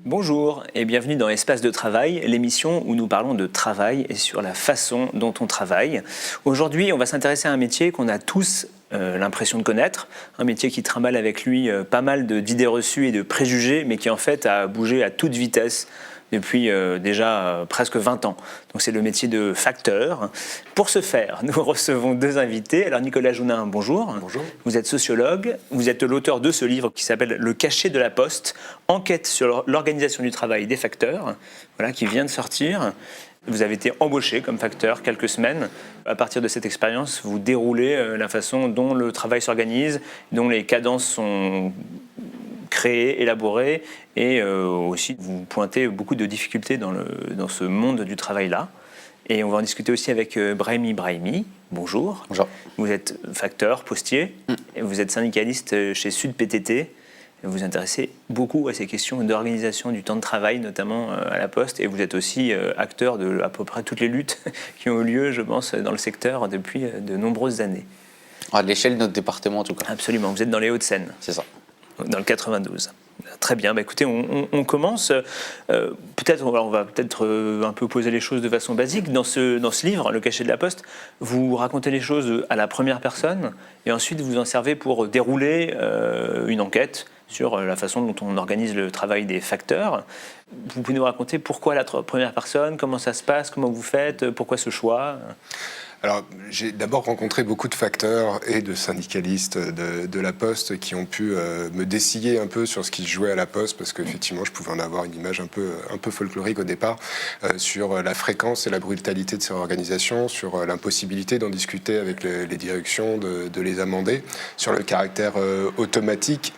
Bonjour et bienvenue dans Espace de travail, l'émission où nous parlons de travail et sur la façon dont on travaille. Aujourd'hui, on va s'intéresser à un métier qu'on a tous l'impression de connaître, un métier qui trimballe avec lui pas mal d'idées reçues et de préjugés, mais qui en fait a bougé à toute vitesse depuis déjà presque 20 ans. Donc c'est le métier de facteur. Pour ce faire, nous recevons deux invités. Alors Nicolas Jounin, bonjour. Bonjour. Vous êtes sociologue, vous êtes l'auteur de ce livre qui s'appelle Le cachet de la poste, enquête sur l'organisation du travail des facteurs, voilà, qui vient de sortir. Vous avez été embauché comme facteur quelques semaines. À partir de cette expérience, vous déroulez la façon dont le travail s'organise, dont les cadences sont créées, élaborées, et aussi vous pointez beaucoup de difficultés dans ce monde du travail-là. Et on va en discuter aussi avec Brahimi Brahimi. Bonjour. Bonjour. Vous êtes facteur, postier, et vous êtes syndicaliste chez Sud PTT. Vous vous intéressez beaucoup à ces questions d'organisation du temps de travail, notamment à la Poste, et vous êtes aussi acteur de à peu près toutes les luttes qui ont eu lieu, je pense, dans le secteur depuis de nombreuses années. À l'échelle de notre département, en tout cas. Absolument. Vous êtes dans les Hauts-de-Seine. C'est ça. Dans le 92. Très bien. Bah, écoutez, on commence. Peut-être, on va peut-être un peu poser les choses de façon basique. Dans ce livre, Le cachet de la Poste, vous racontez les choses à la première personne et ensuite vous en servez pour dérouler une enquête sur la façon dont on organise le travail des facteurs. Vous pouvez nous raconter pourquoi la première personne, comment ça se passe, comment vous faites, pourquoi ce choix ? Alors, j'ai d'abord rencontré beaucoup de facteurs et de syndicalistes de la Poste qui ont pu me dessiller un peu sur ce qui se jouait à la Poste, parce qu'effectivement, je pouvais en avoir une image un peu folklorique au départ, sur la fréquence et la brutalité de ces organisations, sur l'impossibilité d'en discuter avec les directions, de les amender, sur le caractère automatique,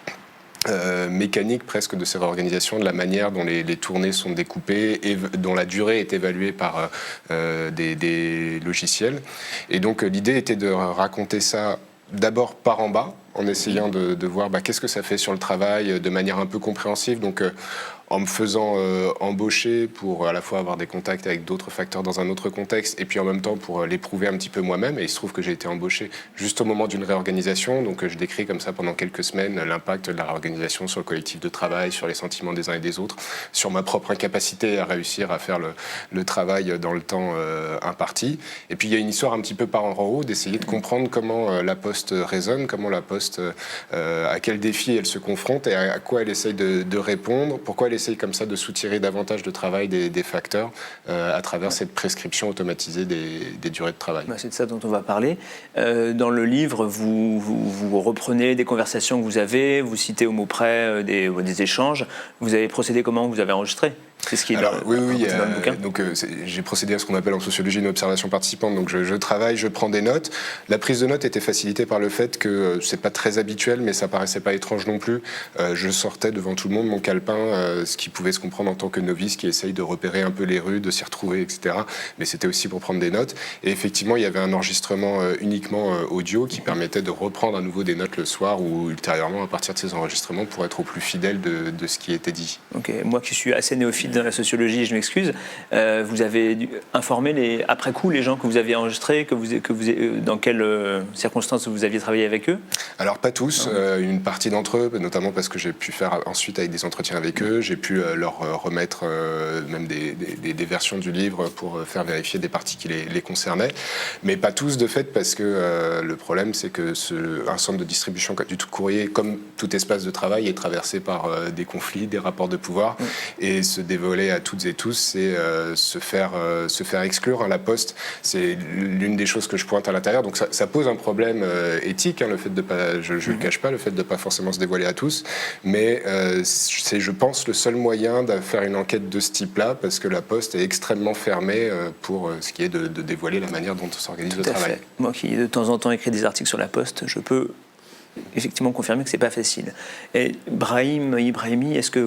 mécanique presque de ces réorganisations, de la manière dont les tournées sont découpées et dont la durée est évaluée par des logiciels. Et donc l'idée était de raconter ça d'abord par en bas, en essayant de voir qu'est-ce que ça fait sur le travail de manière un peu compréhensive. Donc en me faisant embaucher pour à la fois avoir des contacts avec d'autres facteurs dans un autre contexte et puis en même temps pour l'éprouver un petit peu moi-même. Et il se trouve que j'ai été embauché juste au moment d'une réorganisation. Donc je décris comme ça pendant quelques semaines l'impact de la réorganisation sur le collectif de travail, sur les sentiments des uns et des autres, sur ma propre incapacité à réussir à faire le travail dans le temps imparti. Et puis il y a une histoire un petit peu par en haut d'essayer de comprendre comment la Poste résonne, comment la Poste, à quel défi elle se confronte et à quoi elle essaye de répondre, pourquoi elle essaye comme ça de soutirer davantage de travail des facteurs à travers cette prescription automatisée des durées de travail. C'est de ça dont on va parler. Dans le livre, vous reprenez des conversations que vous avez, vous citez au mot près des échanges. Vous avez procédé comment ? Vous avez enregistré ? C'est ce qui est dans le bouquin. Donc j'ai procédé à ce qu'on appelle en sociologie une observation participante. Donc je travaille, je prends des notes. La prise de notes était facilitée par le fait que c'est pas très habituel, mais ça paraissait pas étrange non plus. Je sortais devant tout le monde mon calepin, ce qui pouvait se comprendre en tant que novice qui essaye de repérer un peu les rues, de s'y retrouver, etc. Mais c'était aussi pour prendre des notes. Et effectivement, il y avait un enregistrement uniquement audio qui permettait de reprendre à nouveau des notes le soir ou ultérieurement à partir de ces enregistrements pour être au plus fidèle de ce qui était dit. Ok, moi qui suis assez néophyte dans la sociologie, je m'excuse. Vous avez informé après coup les gens que vous aviez enregistrés, dans quelles circonstances vous aviez travaillé avec eux ? Alors pas tous, une partie d'entre eux, notamment parce que j'ai pu faire ensuite avec des entretiens avec eux, j'ai pu leur remettre même des versions du livre pour faire vérifier des parties qui les concernaient, mais pas tous de fait parce que le problème c'est que un centre de distribution du tout courrier, comme tout espace de travail, est traversé par des conflits, des rapports de pouvoir, et se dévoiler à toutes et tous, c'est se faire exclure. La Poste, c'est l'une des choses que je pointe à l'intérieur, donc ça pose un problème éthique, le fait de pas, je le cache pas, le fait de pas forcément se dévoiler à tous, mais c'est, je pense, le seul moyen de faire une enquête de ce type-là, parce que la Poste est extrêmement fermée pour ce qui est de dévoiler la manière dont on s'organise le travail. Moi qui de temps en temps écris des articles sur la Poste, je peux effectivement confirmer que c'est pas facile. Et Brahimi, est-ce que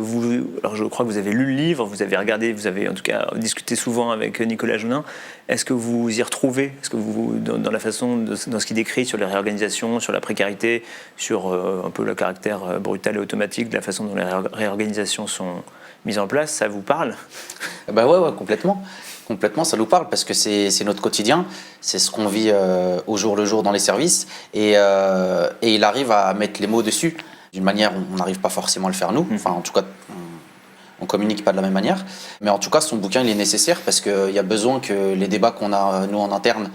alors je crois que vous avez lu le livre, vous avez regardé, vous avez en tout cas discuté souvent avec Nicolas Jounin. Est-ce que vous y retrouvez ? Est-ce que vous, dans la façon, dans ce qu'il décrit sur les réorganisations, sur la précarité, sur un peu le caractère brutal et automatique de la façon dont les réorganisations sont mises en place, ça vous parle ? Ouais, complètement. Complètement, ça nous parle parce que c'est notre quotidien, c'est ce qu'on vit au jour le jour dans les services et il arrive à mettre les mots dessus d'une manière où on n'arrive pas forcément à le faire nous. Enfin, en tout cas, on communique pas de la même manière. Mais en tout cas, son bouquin, il est nécessaire parce qu'il y a besoin que les débats qu'on a, nous, en interne,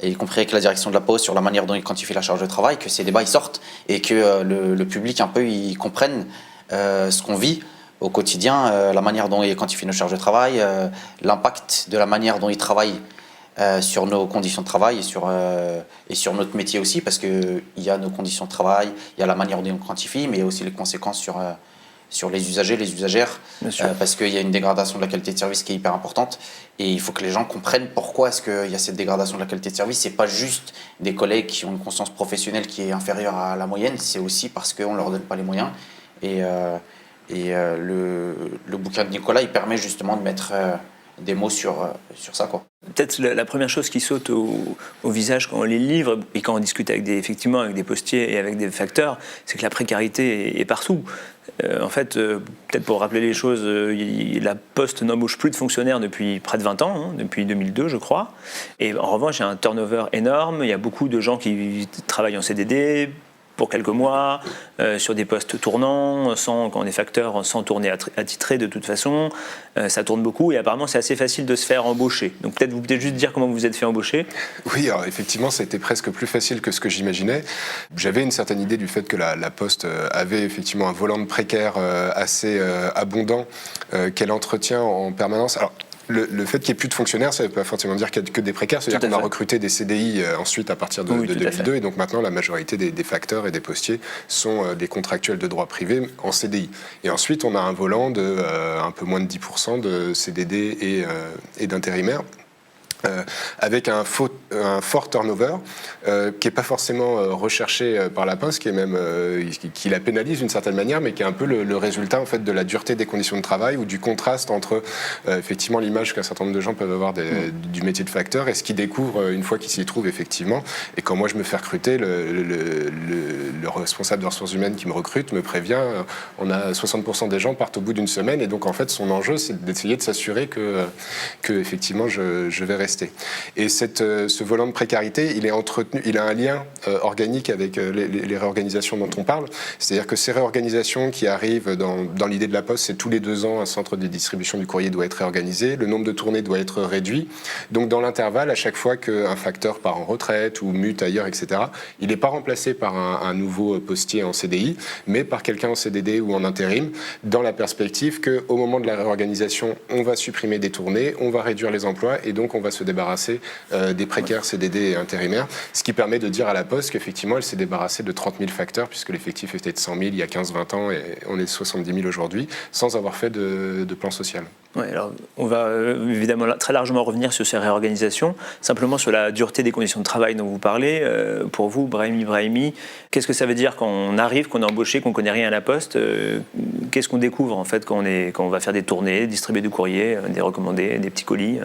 et y compris avec la direction de la Poste sur la manière dont ils quantifient la charge de travail, que ces débats ils sortent et que le public un peu il comprenne ce qu'on vit au quotidien, la manière dont ils quantifient nos charges de travail, l'impact de la manière dont ils travaillent sur nos conditions de travail et sur notre métier aussi, parce qu'il y a nos conditions de travail, il y a la manière dont on quantifie, mais il y a aussi les conséquences sur les usagers, les usagères, parce qu'il y a une dégradation de la qualité de service qui est hyper importante et il faut que les gens comprennent pourquoi est-ce qu'il y a cette dégradation de la qualité de service. C'est pas juste des collègues qui ont une conscience professionnelle qui est inférieure à la moyenne, c'est aussi parce qu'on ne leur donne pas les moyens et le bouquin de Nicolas il permet justement de mettre des mots sur ça, quoi. Peut-être la première chose qui saute au visage quand on lit le livre et quand on discute effectivement avec des postiers et avec des facteurs, c'est que la précarité est partout. En fait, peut-être pour rappeler les choses, la Poste n'embauche plus de fonctionnaires depuis près de 20 ans, hein, depuis 2002 je crois. Et en revanche, il y a un turnover énorme, il y a beaucoup de gens qui travaillent en CDD, pour quelques mois, sur des postes tournants, quand on est facteur, sans tourner attitré de toute façon. Ça tourne beaucoup et apparemment c'est assez facile de se faire embaucher. Donc peut-être vous pouvez juste dire comment vous vous êtes fait embaucher. Oui, alors effectivement, ça a été presque plus facile que ce que j'imaginais. J'avais une certaine idée du fait que la Poste avait effectivement un volant de précaires assez abondant qu'elle entretient en permanence. Alors, le fait qu'il n'y ait plus de fonctionnaires, ça ne veut pas forcément dire qu'il n'y a que des précaires, c'est-à-dire qu'on a recruté des CDI ensuite à partir de 2002, et donc maintenant la majorité des facteurs et des postiers sont des contractuels de droit privé en CDI. Et ensuite on a un volant de un peu moins de 10% de CDD et d'intérimaires. Avec un fort turnover qui n'est pas forcément recherché par la Poste, qui est même qui la pénalise d'une certaine manière, mais qui est un peu le résultat en fait de la dureté des conditions de travail ou du contraste entre effectivement l'image qu'un certain nombre de gens peuvent avoir du métier de facteur et ce qu'ils découvrent une fois qu'ils s'y trouvent effectivement. Et quand moi je me fais recruter, le responsable de ressources humaines qui me recrute me prévient, on a 60% des gens partent au bout d'une semaine, et donc en fait son enjeu c'est d'essayer de s'assurer que effectivement je vais rester. Et ce volant de précarité, il est entretenu, il a un lien organique avec les réorganisations dont on parle. C'est-à-dire que ces réorganisations qui arrivent dans l'idée de la Poste, c'est tous les 2 ans, un centre de distribution du courrier doit être réorganisé, le nombre de tournées doit être réduit. Donc dans l'intervalle, à chaque fois qu'un facteur part en retraite ou mute ailleurs, etc., il n'est pas remplacé par un nouveau postier en CDI, mais par quelqu'un en CDD ou en intérim, dans la perspective qu'au moment de la réorganisation, on va supprimer des tournées, on va réduire les emplois, et donc on va se débarrasser des précaires CDD et intérimaires, ce qui permet de dire à la Poste qu'effectivement elle s'est débarrassée de 30 000 facteurs, puisque l'effectif était de 100 000 il y a 15-20 ans et on est 70 000 aujourd'hui, sans avoir fait de plan social. Ouais, alors on va évidemment très largement revenir sur ces réorganisations, simplement sur la dureté des conditions de travail dont vous parlez. Pour vous, Brahimi, qu'est-ce que ça veut dire quand on arrive, qu'on est embauché, qu'on ne connaît rien à la Poste qu'est-ce qu'on découvre en fait quand on va faire des tournées, distribuer du courrier, des recommandés, des petits colis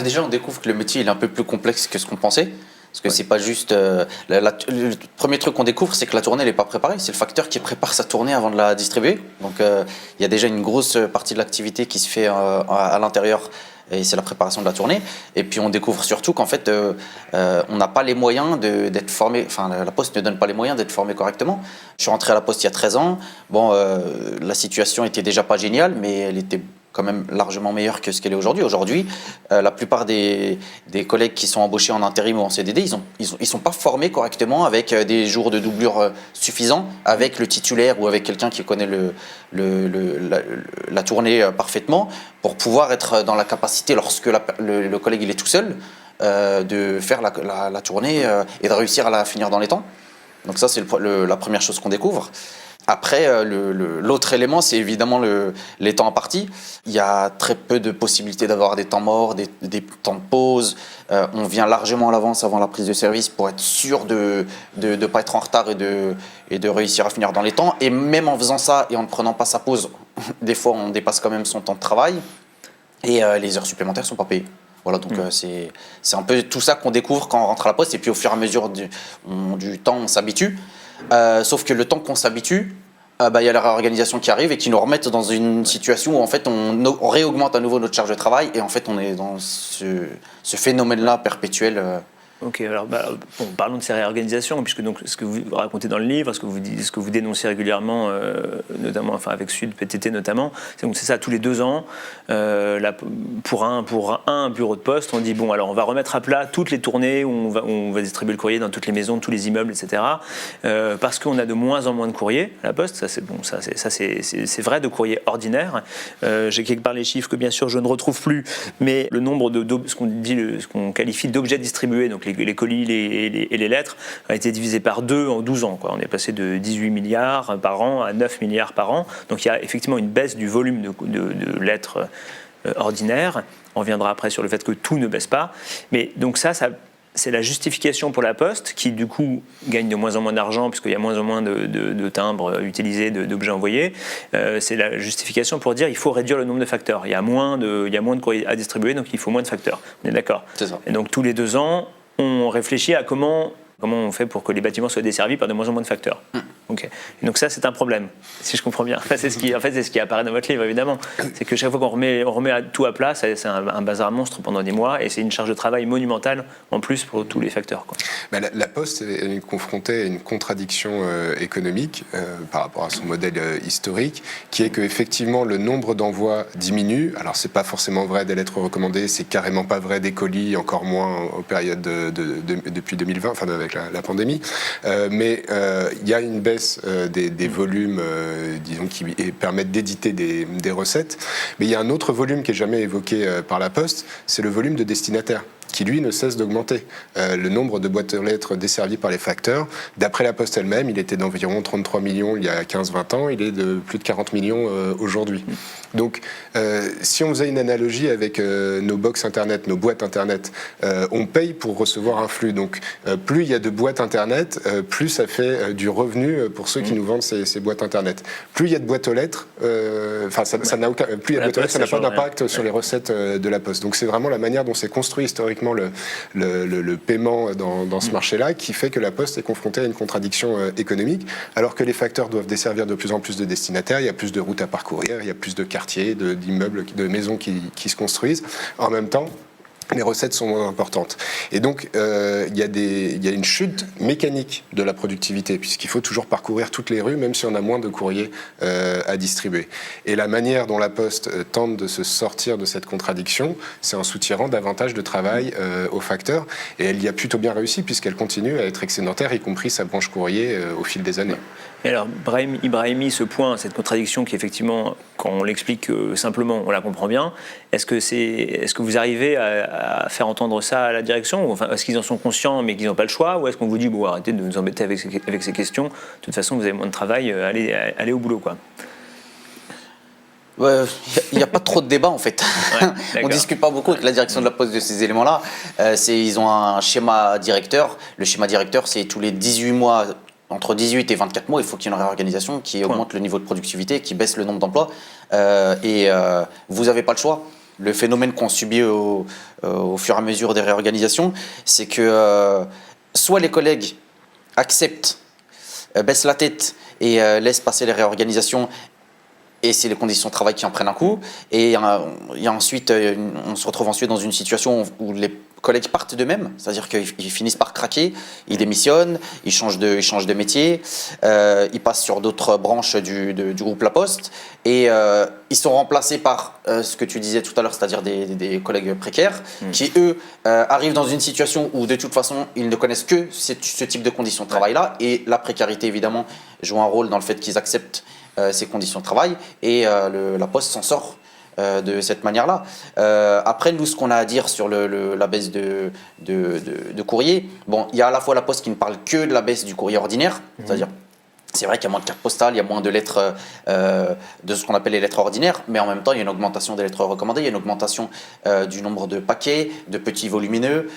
Déjà, on découvre que le métier est un peu plus complexe que ce qu'on pensait. Parce que c'est pas juste. Le premier truc qu'on découvre, c'est que la tournée n'est pas préparée. C'est le facteur qui prépare sa tournée avant de la distribuer. Donc il y a déjà une grosse partie de l'activité qui se fait à l'intérieur. Et c'est la préparation de la tournée. Et puis on découvre surtout qu'en fait, on n'a pas les moyens d'être formé. Enfin, la Poste ne donne pas les moyens d'être formé correctement. Je suis rentré à la Poste il y a 13 ans. Bon, la situation était déjà pas géniale, mais elle était quand même largement meilleure que ce qu'elle est aujourd'hui. Aujourd'hui, la plupart des collègues qui sont embauchés en intérim ou en CDD, ils sont pas formés correctement avec des jours de doublure suffisants, avec le titulaire ou avec quelqu'un qui connaît la tournée parfaitement, pour pouvoir être dans la capacité, lorsque le collègue il est tout seul, de faire la tournée et de réussir à la finir dans les temps. Donc ça, c'est la première chose qu'on découvre. Après, l'autre élément, c'est évidemment les temps impartis. Il y a très peu de possibilités d'avoir des temps morts, des temps de pause. On vient largement à l'avance avant la prise de service pour être sûr de ne pas être en retard et de réussir à finir dans les temps. Et même en faisant ça et en ne prenant pas sa pause, des fois on dépasse quand même son temps de travail et les heures supplémentaires ne sont pas payées. Voilà, donc c'est un peu tout ça qu'on découvre quand on rentre à la Poste, et puis au fur et à mesure du temps, on s'habitue. Sauf que le temps qu'on s'habitue, y a la réorganisation qui arrive et qui nous remettent dans une situation où en fait on réaugmente à nouveau notre charge de travail, et en fait on est dans ce phénomène-là perpétuel Ok, alors parlons de ces réorganisations, puisque donc, ce que vous racontez dans le livre, ce que vous dénoncez régulièrement, notamment avec Sud PTT notamment, c'est ça, tous les 2 ans, pour un bureau de poste, on dit bon, alors on va remettre à plat toutes les tournées où on va distribuer le courrier dans toutes les maisons, tous les immeubles, etc. Parce qu'on a de moins en moins de courriers à la poste, ça c'est vrai, de courriers ordinaires. J'ai quelque part les chiffres que bien sûr je ne retrouve plus, mais le nombre ce qu'on qualifie d'objets distribués, donc les colis et les lettres, a été divisé par 2 en 12 ans. On est passé de 18 milliards par an à 9 milliards par an. Donc il y a effectivement une baisse du volume de lettres ordinaires. On reviendra après sur le fait que tout ne baisse pas. Mais donc ça c'est la justification pour la Poste, qui du coup gagne de moins en moins d'argent, puisqu'il y a moins en moins de timbres utilisés, d'objets envoyés. C'est la justification pour dire qu'il faut réduire le nombre de facteurs. Il y a moins de courriers à distribuer, donc il faut moins de facteurs. On est d'accord. C'est ça. Et donc tous les 2 ans, on réfléchit à comment on fait pour que les bâtiments soient desservis par de moins en moins de facteurs. Okay. Et donc ça, c'est un problème, si je comprends bien. Enfin, c'est ce qui apparaît dans votre livre, évidemment. C'est que chaque fois qu'on remet tout à plat, c'est un bazar monstre pendant des mois, et c'est une charge de travail monumentale, en plus, pour tous les facteurs. La Poste est confrontée à une contradiction économique par rapport à son modèle historique, qui est qu'effectivement, le nombre d'envois diminue. Alors, c'est pas forcément vrai des lettres recommandées, c'est carrément pas vrai des colis, encore moins aux périodes depuis 2020, enfin avec la pandémie. Mais il y a une baisse des volumes, disons, qui permettent d'éditer des recettes. Mais il y a un autre volume qui n'est jamais évoqué par la Poste, c'est le volume de destinataires, qui lui ne cesse d'augmenter. Le nombre de boîtes aux lettres desservies par les facteurs, d'après la Poste elle-même, il était d'environ 33 millions il y a 15-20 ans, il est de plus de 40 millions aujourd'hui. Donc, si on faisait une analogie avec nos box Internet, nos boîtes Internet, on paye pour recevoir un flux. Donc, plus il y a de boîtes Internet, plus ça fait du revenu pour ceux qui nous vendent ces boîtes Internet. Plus il y a de boîtes aux lettres, ça n'a aucun, plus il y a de boîtes aux lettres, ça n'a pas d'impact sur les recettes de la Poste. Donc, c'est vraiment la manière dont c'est construit historiquement le paiement dans ce marché-là qui fait que la Poste est confrontée à une contradiction économique, alors que les facteurs doivent desservir de plus en plus de destinataires, il y a plus de routes à parcourir, il y a plus de quartiers, d'immeubles, de maisons qui se construisent. En même temps, les recettes sont moins importantes. Et donc, il y a une chute mécanique de la productivité, puisqu'il faut toujours parcourir toutes les rues, même si on a moins de courriers à distribuer. Et la manière dont la Poste tente de se sortir de cette contradiction, c'est en soutirant davantage de travail aux facteurs. Et elle y a plutôt bien réussi, puisqu'elle continue à être excédentaire, y compris sa branche courrier au fil des années. Et alors, Ibrahimi, ce point, cette contradiction qui, effectivement, quand on l'explique simplement, on la comprend bien, est-ce que vous arrivez à faire entendre ça à la direction, ou enfin, est-ce qu'ils en sont conscients mais qu'ils n'ont pas le choix, ou est-ce qu'on vous dit, bon, arrêtez de nous embêter avec ces questions, de toute façon, vous avez moins de travail, allez au boulot, quoi. Il n'y a pas trop de débat en fait. Ouais, on ne discute pas beaucoup avec la direction de la Poste de ces éléments-là. Ils ont un schéma directeur. Le schéma directeur, c'est tous les 18 mois, entre 18 et 24 mois, il faut qu'il y ait une réorganisation qui augmente le niveau de productivité, qui baisse le nombre d'emplois. Vous n'avez pas le choix. Le phénomène qu'on subit au fur et à mesure des réorganisations, c'est que soit les collègues acceptent, baissent la tête et laissent passer les réorganisations, et c'est les conditions de travail qui en prennent un coup. Et il y a ensuite, on se retrouve ensuite dans une situation où les collègues partent d'eux-mêmes, c'est-à-dire qu'ils finissent par craquer, ils démissionnent, ils changent de métier, ils passent sur d'autres branches du groupe La Poste, et ils sont remplacés par ce que tu disais tout à l'heure, c'est-à-dire des collègues précaires, qui eux arrivent dans une situation où de toute façon ils ne connaissent que ce type de conditions de travail-là, et la précarité évidemment joue un rôle dans le fait qu'ils acceptent ces conditions de travail, et la Poste s'en sort de cette manière-là. Après, nous, ce qu'on a à dire sur la baisse de courrier, bon, il y a à la fois la Poste qui ne parle que de la baisse du courrier ordinaire, c'est-à-dire c'est vrai qu'il y a moins de cartes postales, il y a moins de lettres, de ce qu'on appelle les lettres ordinaires, mais en même temps, il y a une augmentation des lettres recommandées, il y a une augmentation du nombre de paquets, de petits volumineux.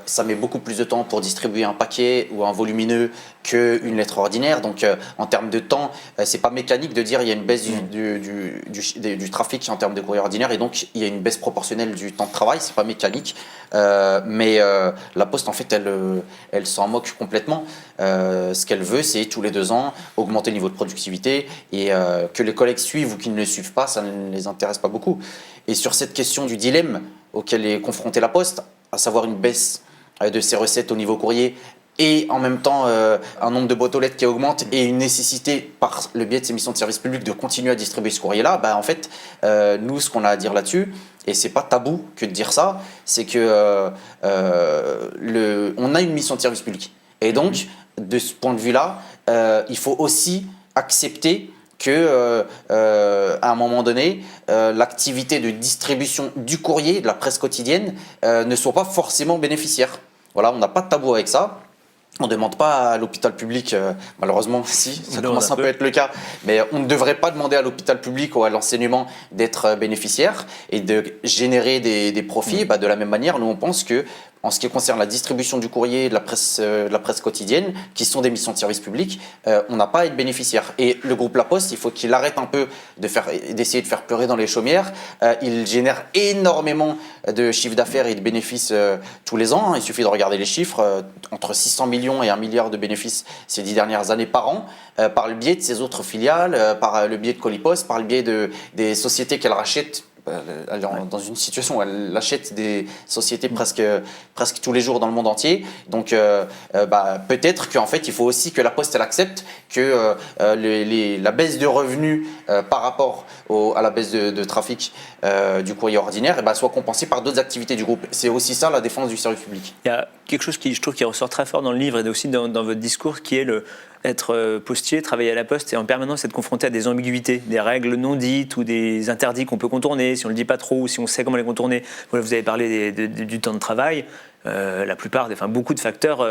Ça met beaucoup plus de temps pour distribuer un paquet ou un volumineux qu'une lettre ordinaire. Donc, en termes de temps, c'est pas mécanique de dire il y a une baisse du trafic en termes de courrier ordinaire, et donc il y a une baisse proportionnelle du temps de travail. C'est pas mécanique, mais la Poste, en fait, elle s'en moque complètement. Ce qu'elle veut, c'est tous les 2 ans augmenter le niveau de productivité, et que les collègues suivent ou qu'ils ne le suivent pas, ça ne les intéresse pas beaucoup. Et sur cette question du dilemme auquel est confrontée la Poste, à savoir une baisse de ses recettes au niveau courrier, et en même temps un nombre de boîtes aux lettres qui augmente et une nécessité par le biais de ces missions de service public de continuer à distribuer ce courrier-là, en fait, nous, ce qu'on a à dire là-dessus, et c'est pas tabou que de dire ça, c'est que on a une mission de service public. Et donc, de ce point de vue-là, il faut aussi accepter que à un moment donné, l'activité de distribution du courrier, de la presse quotidienne, ne soit pas forcément bénéficiaire. Voilà, on n'a pas de tabou avec ça. On ne demande pas à l'hôpital public, malheureusement, si, ça commence un peu à être le cas, mais on ne devrait pas demander à l'hôpital public ou à l'enseignement d'être bénéficiaire et de générer des profits. De la même manière, nous, on pense que, en ce qui concerne la distribution du courrier et de la presse quotidienne, qui sont des missions de service public, on n'a pas à être bénéficiaire. Et le groupe La Poste, il faut qu'il arrête un peu d'essayer de faire pleurer dans les chaumières. Il génère énormément de chiffre d'affaires et de bénéfices tous les ans. Il suffit de regarder les chiffres, entre 600 millions et 1 milliard de bénéfices ces 10 dernières années par an, par le biais de ses autres filiales, par le biais de Colipost, par le biais des sociétés qu'elle rachète. Elle est dans une situation où elle achète des sociétés presque tous les jours dans le monde entier. Donc peut-être qu'en fait, il faut aussi que la Poste elle accepte que la baisse de revenus par rapport à la baisse de trafic du courrier ordinaire soit compensée par d'autres activités du groupe. C'est aussi ça la défense du service public. Il y a quelque chose qui, je trouve, qui ressort très fort dans le livre et aussi dans votre discours, qui est être postier, travailler à la Poste et en permanence être confronté à des ambiguïtés, des règles non dites ou des interdits qu'on peut contourner si on ne le dit pas trop ou si on sait comment les contourner. Voilà, vous avez parlé du temps de travail. Beaucoup de facteurs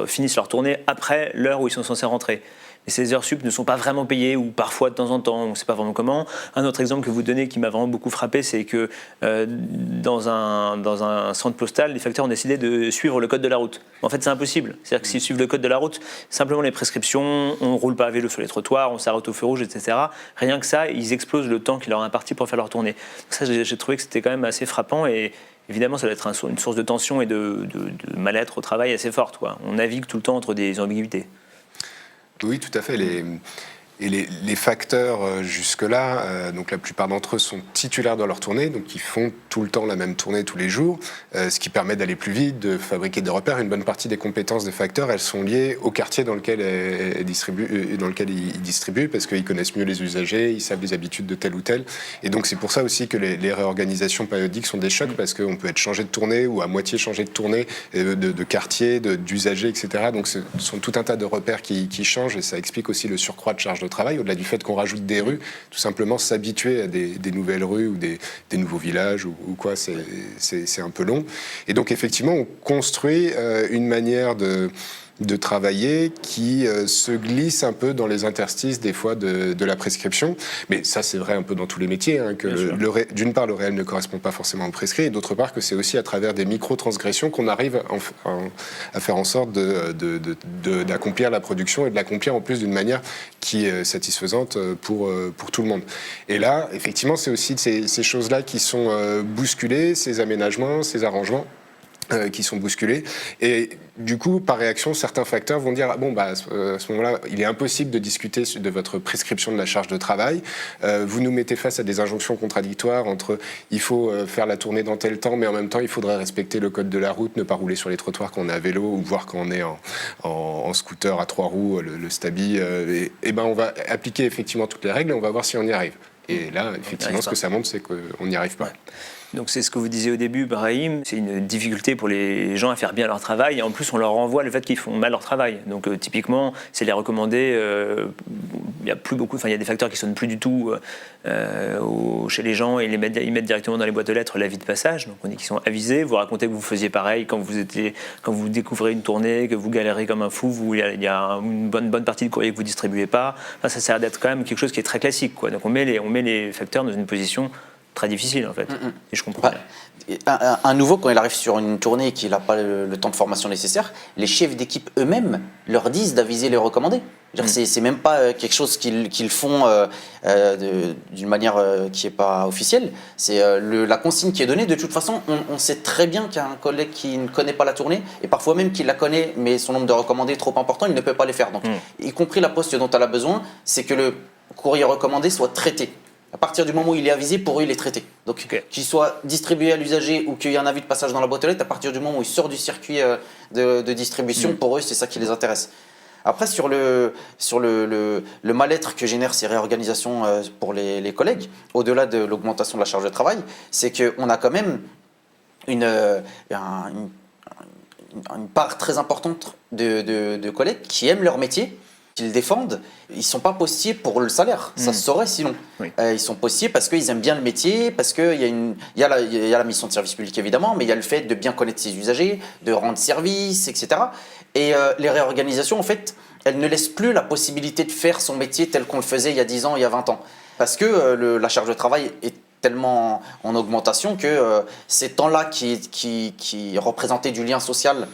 finissent leur tournée après l'heure où ils sont censés rentrer. Et ces heures sup ne sont pas vraiment payées ou parfois de temps en temps, on ne sait pas vraiment comment. Un autre exemple que vous donnez qui m'a vraiment beaucoup frappé, c'est que dans un centre postal, les facteurs ont décidé de suivre le code de la route. En fait, c'est impossible. C'est-à-dire que s'ils suivent le code de la route, simplement les prescriptions, on ne roule pas à vélo sur les trottoirs, on s'arrête au feu rouge, etc. Rien que ça, ils explosent le temps qui leur est imparti pour faire leur tournée. Ça, j'ai trouvé que c'était quand même assez frappant et évidemment, ça doit être une source de tension et de mal-être au travail assez forte, quoi. On navigue tout le temps entre des ambiguïtés. Oui, tout à fait. Les facteurs jusque-là, donc la plupart d'entre eux sont titulaires dans leur tournée, donc ils font tout le temps la même tournée tous les jours, ce qui permet d'aller plus vite, de fabriquer des repères. Une bonne partie des compétences des facteurs, elles sont liées au quartier dans lequel ils distribuent, parce qu'ils connaissent mieux les usagers, ils savent les habitudes de tel ou tel. Et donc c'est pour ça aussi que les réorganisations périodiques sont des chocs, parce qu'on peut être changé de tournée ou à moitié changé de tournée, de quartier, d'usagers, etc. Donc ce sont tout un tas de repères qui changent, et ça explique aussi le surcroît de charge de travail, au-delà du fait qu'on rajoute des rues, tout simplement s'habituer à des nouvelles rues ou des nouveaux villages ou quoi, c'est un peu long. Et donc effectivement, on construit une manière de travailler qui se glisse un peu dans les interstices des fois de la prescription. Mais ça, c'est vrai un peu dans tous les métiers, hein, que d'une part, le réel ne correspond pas forcément au prescrit, et d'autre part, que c'est aussi à travers des micro-transgressions qu'on arrive à faire en sorte d'accomplir la production et de l'accomplir en plus d'une manière qui est satisfaisante pour tout le monde. Et là, effectivement, c'est aussi ces choses-là qui sont bousculées, ces aménagements, ces arrangements qui sont bousculés. Et du coup, par réaction, certains facteurs vont dire à ce moment-là, il est impossible de discuter de votre prescription de la charge de travail. Vous nous mettez face à des injonctions contradictoires entre il faut faire la tournée dans tel temps, mais en même temps, il faudrait respecter le code de la route, ne pas rouler sur les trottoirs quand on est à vélo ou voir quand on est en scooter à 3 roues, le Stabi. On va appliquer effectivement toutes les règles et on va voir si on y arrive. Et là, effectivement, ce que ça montre, c'est qu'on n'y arrive pas. Ouais. Donc c'est ce que vous disiez au début, Brahim, c'est une difficulté pour les gens à faire bien leur travail, et en plus on leur renvoie le fait qu'ils font mal leur travail. Donc typiquement, c'est les recommander, il y a des facteurs qui ne sonnent plus du tout chez les gens, et ils mettent directement dans les boîtes aux lettres l'avis de passage. Donc on dit qu'ils sont avisés, vous racontez que vous faisiez pareil quand vous découvrez une tournée, que vous galérez comme un fou, il y a une bonne partie de courrier que vous ne distribuez pas. Enfin, ça sert d'être quand même quelque chose qui est très classique, quoi. Donc on met les facteurs dans une position très difficile, en fait, si je comprends bien. Un nouveau, quand il arrive sur une tournée et qu'il n'a pas le temps de formation nécessaire, les chefs d'équipe eux-mêmes leur disent d'aviser les recommandés. C'est même pas quelque chose qu'ils font d'une manière qui n'est pas officielle. C'est la consigne qui est donnée. De toute façon, on sait très bien qu'il y a un collègue qui ne connaît pas la tournée, et parfois même qu'il la connaît, mais son nombre de recommandés est trop important, il ne peut pas les faire. Donc, y compris la poste dont elle a besoin, c'est que le courrier recommandé soit traité. À partir du moment où il est avisé, pour eux, il est traité. Donc, qu'il soit distribué à l'usager ou qu'il y ait un avis de passage dans la boîte aux lettres, à partir du moment où il sort du circuit de distribution, pour eux, c'est ça qui les intéresse. Après, sur le mal-être que génèrent ces réorganisations pour les collègues, au-delà de l'augmentation de la charge de travail, c'est qu'on a quand même une part très importante de collègues qui aiment leur métier, qui le défendent. Ils ne sont pas postiers pour le salaire, ça se saurait sinon. Oui. Ils sont postiers parce qu'ils aiment bien le métier, parce qu'il y a la mission de service public évidemment, mais il y a le fait de bien connaître ses usagers, de rendre service, etc. Et les réorganisations, en fait, elles ne laissent plus la possibilité de faire son métier tel qu'on le faisait il y a 10 ans, il y a 20 ans. Parce que la charge de travail est tellement en augmentation que ces temps-là qui représentaient du lien social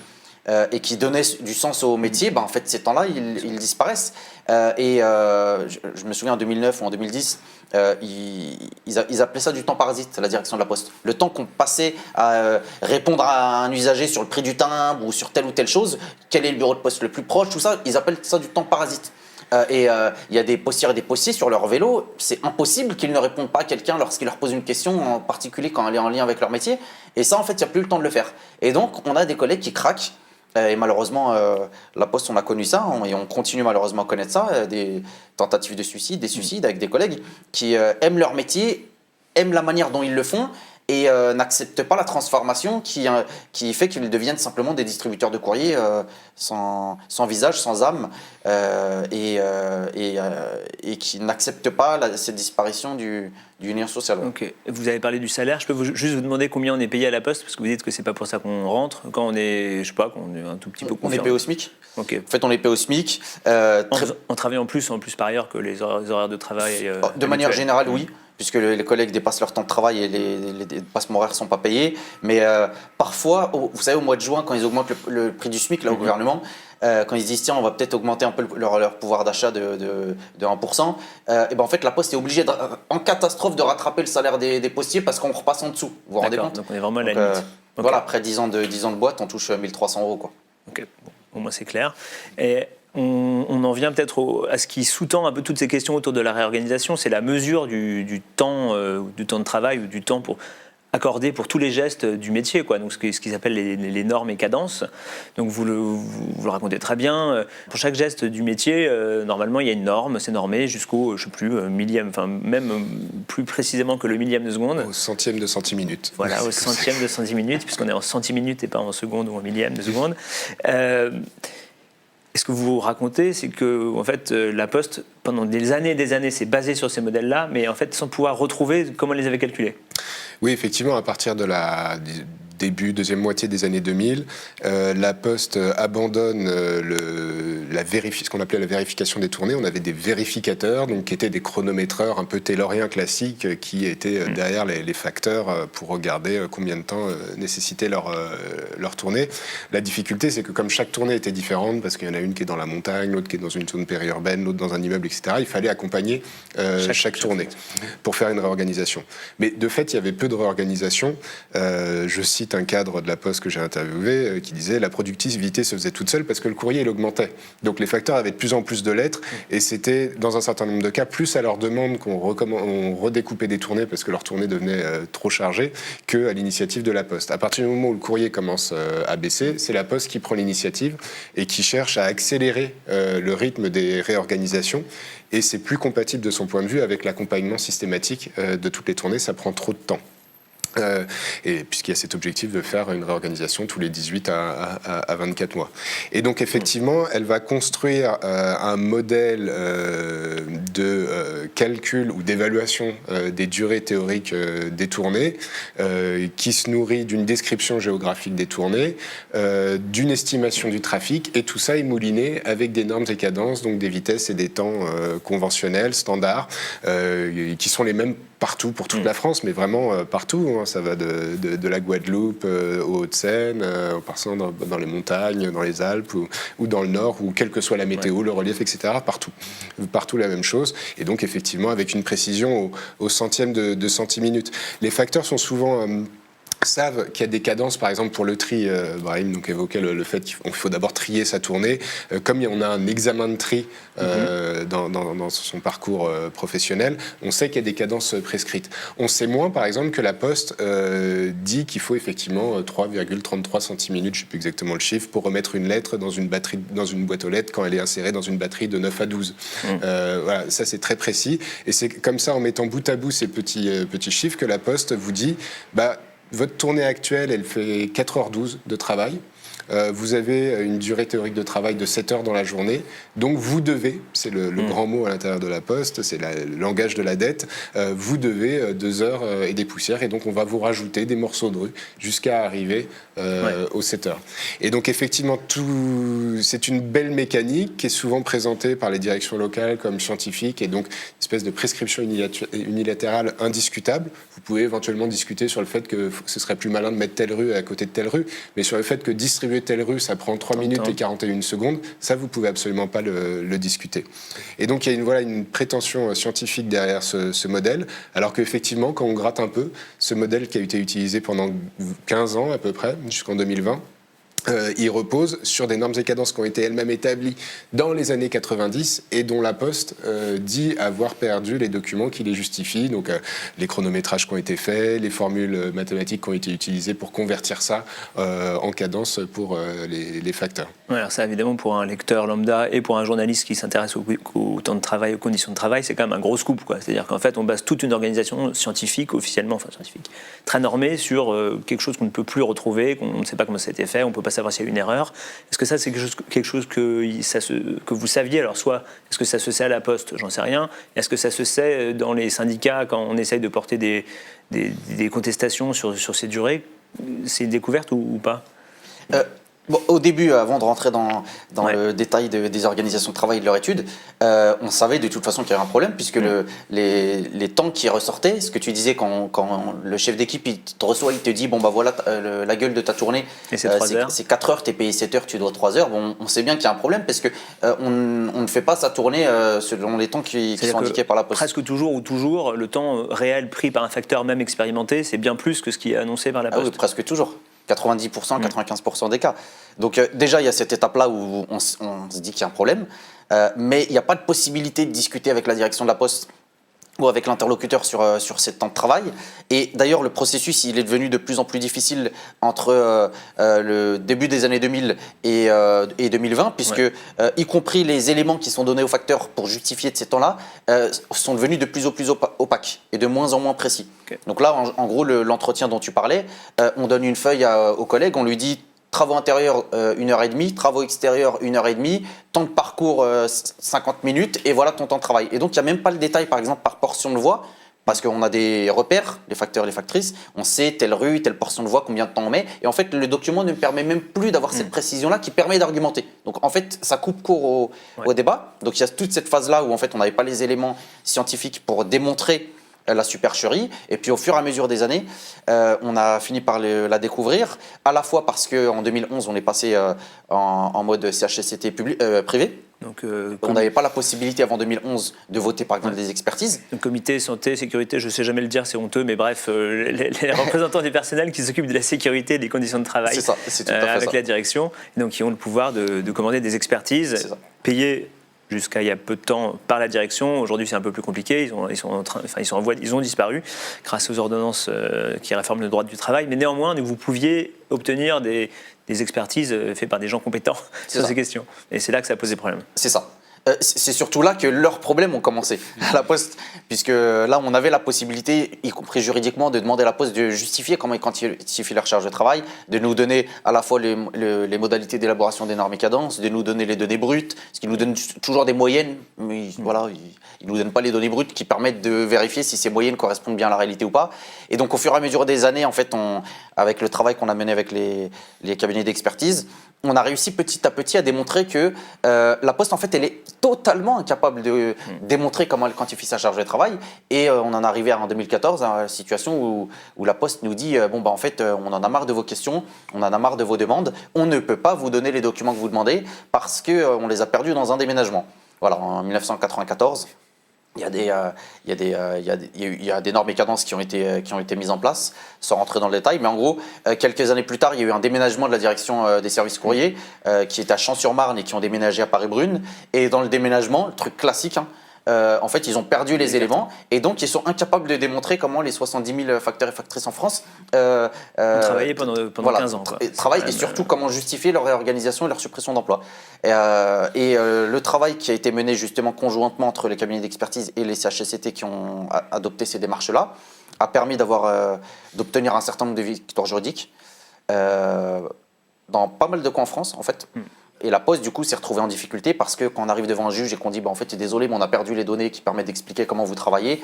et qui donnaient du sens au métier, en fait, ces temps-là, ils disparaissent. Je me souviens en 2009 ou en 2010, ils appelaient ça du temps parasite, la direction de la Poste. Le temps qu'on passait à répondre à un usager sur le prix du timbre ou sur telle ou telle chose, quel est le bureau de poste le plus proche, tout ça, ils appellent ça du temps parasite. Il y a des postières et des postiers sur leur vélo, c'est impossible qu'ils ne répondent pas à quelqu'un lorsqu'il leur pose une question, en particulier quand elle est en lien avec leur métier. Et ça, en fait, il n'y a plus le temps de le faire. Et donc, on a des collègues qui craquent. Et malheureusement, la Poste, on a connu ça, et on continue malheureusement à connaître ça, des tentatives de suicide, des suicides avec des collègues qui aiment leur métier, aiment la manière dont ils le font, et n'acceptent pas la transformation qui fait qu'ils deviennent simplement des distributeurs de courrier sans visage, sans âme, et qui n'acceptent pas cette disparition du lien social. Ok. Vous avez parlé du salaire. Je peux juste vous demander combien on est payé à la Poste, parce que vous dites que c'est pas pour ça qu'on rentre. Quand on est, je sais pas, quand on est un tout petit peu On est confiant. payé au SMIC. Ok. En fait, on est payé au SMIC. En travaillant en plus par ailleurs que les horaires de travail. De manière générale, oui, puisque les collègues dépassent leur temps de travail et les dépassements horaires ne sont pas payés. Mais parfois, vous savez, au mois de juin, quand ils augmentent le prix du SMIC, là, au gouvernement, quand ils se disent tiens, on va peut-être augmenter un peu leur pouvoir d'achat de 1%, et en fait, la Poste est obligée, en catastrophe, de rattraper le salaire des postiers parce qu'on repasse en dessous. Vous vous rendez compte ? Donc on est vraiment à la limite. Voilà, après 10 ans de boîte, on touche 1 300 €. Quoi. Ok, bon, au moins c'est clair. Et on en vient peut-être à ce qui sous-tend un peu toutes ces questions autour de la réorganisation, c'est la mesure du temps de travail ou du temps accordé pour tous les gestes du métier, quoi. Donc ce qu'ils appellent les normes et cadences. Donc vous le racontez très bien. Pour chaque geste du métier, normalement il y a une norme, c'est normé jusqu'au, je sais plus, millième, enfin même plus précisément que le millième de seconde. Au centième de centiminute. Voilà, au centième de centiminute, puisqu'on est en centiminute et pas en seconde ou en millième de seconde. Ce que vous racontez, c'est que en fait, la Poste, pendant des années, s'est basée sur ces modèles-là, mais en fait, sans pouvoir retrouver comment elle les avait calculés. Oui, effectivement, à partir de début, deuxième moitié des années 2000, la Poste abandonne ce qu'on appelait la vérification des tournées. On avait des vérificateurs, donc qui étaient des chronométreurs un peu tayloriens classiques, qui étaient derrière les facteurs pour regarder combien de temps nécessitait leur tournée. La difficulté, c'est que comme chaque tournée était différente, parce qu'il y en a une qui est dans la montagne, l'autre qui est dans une zone périurbaine, l'autre dans un immeuble, etc., il fallait accompagner chaque tournée pour faire une réorganisation. Mais de fait, il y avait peu de réorganisation. Je cite un cadre de la Poste que j'ai interviewé qui disait la productivité se faisait toute seule parce que le courrier il augmentait. Donc les facteurs avaient de plus en plus de lettres et c'était dans un certain nombre de cas plus à leur demande qu'on redécoupait des tournées parce que leur tournée devenait trop chargée qu'à l'initiative de la Poste. À partir du moment où le courrier commence à baisser, c'est la Poste qui prend l'initiative et qui cherche à accélérer le rythme des réorganisations et c'est plus compatible de son point de vue avec l'accompagnement systématique de toutes les tournées, ça prend trop de temps. Et puisqu'il y a cet objectif de faire une réorganisation tous les 18 à 24 mois. Et donc effectivement, elle va construire un modèle de calcul ou d'évaluation des durées théoriques des tournées qui se nourrit d'une description géographique des tournées, d'une estimation du trafic, et tout ça est mouliné avec des normes et cadences, donc des vitesses et des temps conventionnels, standards, qui sont les mêmes partout, pour toute la France, mais vraiment partout. Ça va de la Guadeloupe aux Hauts-de-Seine, en passant dans les montagnes, dans les Alpes ou dans le Nord, ou quelle que soit la météo, le relief, etc. Partout. Partout la même chose. Et donc, effectivement, avec une précision au centième de centiminute. Les facteurs sont souvent savent qu'il y a des cadences, par exemple pour le tri, Brahim donc évoquait le fait qu'il faut d'abord trier sa tournée. Comme on a un examen de tri dans son parcours professionnel, on sait qu'il y a des cadences prescrites. On sait moins, par exemple, que la Poste dit qu'il faut effectivement 3,33 centiminutes, je ne sais plus exactement le chiffre, pour remettre une lettre dans une boîte aux lettres quand elle est insérée dans une batterie de 9 à 12. Voilà, ça c'est très précis. Et c'est comme ça, en mettant bout à bout ces petits chiffres, que la Poste vous dit... votre tournée actuelle, elle fait 4h12 de travail. Vous avez une durée théorique de travail de 7 heures dans la journée. Donc vous devez, c'est le grand mot à l'intérieur de la Poste, c'est le langage de la dette, vous devez 2 heures et des poussières. Et donc on va vous rajouter des morceaux de rue jusqu'à arriver aux 7 heures. Et donc effectivement, c'est une belle mécanique qui est souvent présentée par les directions locales comme scientifique et donc une espèce de prescription unilatérale indiscutable. Vous pouvez éventuellement discuter sur le fait que ce serait plus malin de mettre telle rue à côté de telle rue, mais sur le fait que distribuer telle rue, ça prend 3 minutes et 41 secondes, ça, vous pouvez absolument pas le discuter. Et donc, il y a une prétention scientifique derrière ce modèle, alors qu'effectivement, quand on gratte un peu, ce modèle qui a été utilisé pendant 15 ans à peu près, jusqu'en 2020, il repose sur des normes et cadences qui ont été elles-mêmes établies dans les années 90 et dont la Poste dit avoir perdu les documents qui les justifient, donc les chronométrages qui ont été faits, les formules mathématiques qui ont été utilisées pour convertir ça en cadence pour les facteurs. Ouais, alors ça, évidemment, pour un lecteur lambda et pour un journaliste qui s'intéresse au temps de travail, aux conditions de travail, c'est quand même un gros scoop, quoi. C'est-à-dire qu'en fait, on base toute une organisation scientifique, officiellement, enfin scientifique, très normée, sur quelque chose qu'on ne peut plus retrouver, qu'on ne sait pas comment ça a été fait, on ne peut pas savoir s'il y a eu une erreur. Est-ce que ça, c'est quelque chose que vous saviez? Alors, soit, est-ce que ça se sait à la Poste? J'en sais rien. Est-ce que ça se sait dans les syndicats quand on essaye de porter des contestations sur ces durées? C'est une découverte ou pas? Bon, au début, avant de rentrer dans le détail des organisations de travail et de leur étude, on savait de toute façon qu'il y avait un problème, puisque les temps qui ressortaient, ce que tu disais quand le chef d'équipe il te reçoit, il te dit bon bah voilà la gueule de ta tournée, c'est 4 heures, t'es payé 7 heures, tu dois 3 heures. Bon, on sait bien qu'il y a un problème parce que on ne fait pas sa tournée selon les temps qui sont indiqués par la Poste. Presque toujours, le temps réel pris par un facteur même expérimenté, c'est bien plus que ce qui est annoncé par la Poste. Ah oui, presque toujours. 90%, 95% des cas. Donc déjà, il y a cette étape-là où on se dit qu'il y a un problème, mais il n'y a pas de possibilité de discuter avec la direction de la Poste ou avec l'interlocuteur sur ces temps de travail. Et d'ailleurs, le processus, il est devenu de plus en plus difficile entre le début des années 2000 et 2020, puisque y compris les éléments qui sont donnés aux facteurs pour justifier de ces temps-là sont devenus de plus en plus opaques et de moins en moins précis. Okay. Donc là, en gros, l'entretien dont tu parlais, on donne une feuille aux collègues, on lui dit travaux intérieurs 1h30, travaux extérieurs 1h30, temps de parcours 50 minutes et voilà ton temps de travail. Et donc il n'y a même pas le détail par exemple par portion de voie, parce qu'on a des repères, les facteurs et les factrices, on sait telle rue, telle portion de voie, combien de temps on met, et en fait le document ne permet même plus d'avoir cette précision-là qui permet d'argumenter. Donc en fait ça coupe court au débat, donc il y a toute cette phase-là où en fait on n'avait pas les éléments scientifiques pour démontrer la supercherie, et puis au fur et à mesure des années, on a fini par la découvrir, à la fois parce qu'en 2011, on est passé en mode CHSCT privé. Donc, on n'avait pas la possibilité avant 2011 de voter par exemple des expertises. Le comité santé, sécurité, je ne sais jamais le dire, c'est honteux, mais bref, les représentants du personnel qui s'occupent de la sécurité et des conditions de travail c'est tout à fait avec ça. La direction, et donc qui ont le pouvoir de commander des expertises payées jusqu'à il y a peu de temps par la direction. Aujourd'hui, c'est un peu plus compliqué. Ils ont disparu grâce aux ordonnances qui réforment le droit du travail. Mais néanmoins, vous pouviez obtenir des expertises faites par des gens compétents sur ces questions. Et c'est là que ça a posé problème. C'est ça. C'est surtout là que leurs problèmes ont commencé à la Poste, puisque là, on avait la possibilité, y compris juridiquement, de demander à la Poste de justifier comment ils quantifient leur charge de travail, de nous donner à la fois les modalités d'élaboration des normes et cadences, de nous donner les données brutes, parce qu'ils nous donnent toujours des moyennes, mais voilà, ils ne nous donnent pas les données brutes qui permettent de vérifier si ces moyennes correspondent bien à la réalité ou pas. Et donc, au fur et à mesure des années, en fait, avec le travail qu'on a mené avec les cabinets d'expertise, on a réussi petit à petit à démontrer que la Poste, en fait, elle est totalement incapable de démontrer comment elle quantifie sa charge de travail. Et on en est arrivé en 2014 à une situation où la Poste nous dit bon, bah, en fait, on en a marre de vos questions, on en a marre de vos demandes, on ne peut pas vous donner les documents que vous demandez parce qu'on les a perdus dans un déménagement. Voilà, en 1994. Il y a des normes et cadences qui ont été mises en place, sans rentrer dans le détail. Mais en gros, quelques années plus tard, il y a eu un déménagement de la direction des services courriers qui est à Champs-sur-Marne et qui ont déménagé à Paris-Brune. Et dans le déménagement, le truc classique, en fait, ils ont perdu les éléments et donc ils sont incapables de démontrer comment les 70 000 facteurs et factrices en France ont travaillé pendant 15 ans. Travaillent et surtout comment justifier leur réorganisation et leur suppression d'emplois. Le travail qui a été mené justement conjointement entre les cabinets d'expertise et les CHSCT qui ont adopté ces démarches-là a permis d'obtenir un certain nombre de victoires juridiques dans pas mal de coins en France en fait. Et la Poste, du coup, s'est retrouvée en difficulté parce que quand on arrive devant un juge et qu'on dit en fait, désolé, mais on a perdu les données qui permettent d'expliquer comment vous travaillez,